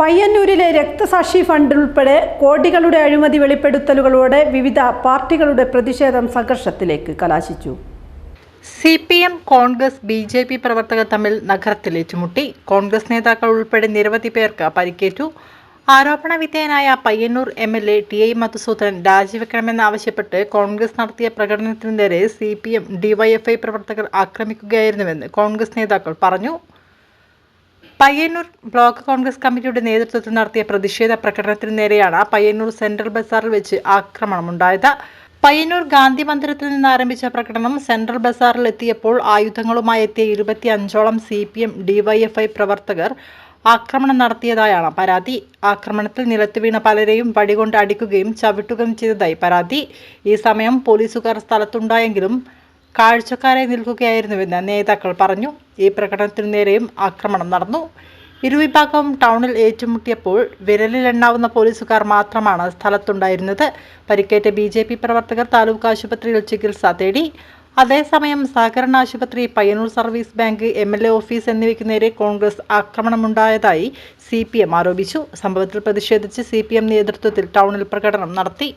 പയ്യന്നൂരിലെ രക്തസാക്ഷി ഫണ്ട് ഉൾപ്പെടെ കോടികളുടെ അഴിമതി വെളിപ്പെടുത്തലുകളോടെ വിവിധ പാർട്ടികളുടെ പ്രതിഷേധം സംഘർഷത്തിലേക്ക് കലാശിച്ചു. CPM, കോൺഗ്രസ്, BJP പ്രവർത്തകർ തമ്മിൽ നഗരത്തിൽ ഏറ്റുമുട്ടി. കോൺഗ്രസ് നേതാക്കൾ ഉൾപ്പെടെ നിരവധി പേർക്ക് പരിക്കേറ്റു. ആരോപണ വിധേയനായ പയ്യന്നൂർ MLA TI മധുസൂദനൻ രാജിവെക്കണമെന്നാവശ്യപ്പെട്ട് കോൺഗ്രസ് നടത്തിയ പ്രകടനത്തിന് നേരെ CPM DYFI പ്രവർത്തകർ ആക്രമിക്കുകയായിരുന്നുവെന്ന് കോൺഗ്രസ് നേതാക്കൾ പറഞ്ഞു. പയ്യന്നൂർ ബ്ലോക്ക് കോൺഗ്രസ് കമ്മിറ്റിയുടെ നേതൃത്വത്തിൽ നടത്തിയ പ്രതിഷേധ പ്രകടനത്തിന് നേരെയാണ് പയ്യന്നൂർ സെൻട്രൽ ബസാറിൽ വെച്ച് ആക്രമണമുണ്ടായത്. പയ്യന്നൂർ ഗാന്ധി മന്ദിരത്തിൽ നിന്ന് ആരംഭിച്ച പ്രകടനം സെൻട്രൽ ബസാറിൽ എത്തിയപ്പോൾ ആയുധങ്ങളുമായി എത്തിയ 25ഓളം CPM DYFI പ്രവർത്തകർ ആക്രമണം നടത്തിയതായാണ് പരാതി. ആക്രമണത്തിൽ നിലത്ത് വീണ പലരെയും വടികൊണ്ട് അടിക്കുകയും ചവിട്ടുകയും ചെയ്തതായി പരാതി. ഈ സമയം പോലീസുകാർ സ്ഥലത്തുണ്ടായെങ്കിലും കാഴ്ചക്കാരായി നിൽക്കുകയായിരുന്നുവെന്ന് നേതാക്കൾ പറഞ്ഞു. ഈ പ്രകടനത്തിനു നേരെയും ആക്രമണം നടന്നു. ഇരുവിഭാഗവും ടൗണിൽ ഏറ്റുമുട്ടിയപ്പോൾ വിരലിലെണ്ണാവുന്ന പോലീസുകാർ മാത്രമാണ് സ്ഥലത്തുണ്ടായിരുന്നത്. പരിക്കേറ്റ BJP പ്രവർത്തകർ താലൂക്ക് ആശുപത്രിയിൽ ചികിത്സ തേടി. അതേസമയം സഹകരണ ആശുപത്രി, Payyanur service bank, MLA office എന്നിവയ്ക്ക് നേരെ കോൺഗ്രസ് ആക്രമണമുണ്ടായതായി CPM ആരോപിച്ചു. സംഭവത്തിൽ പ്രതിഷേധിച്ച് CPM നേതൃത്വത്തിൽ ടൗണിൽ പ്രകടനം നടത്തി.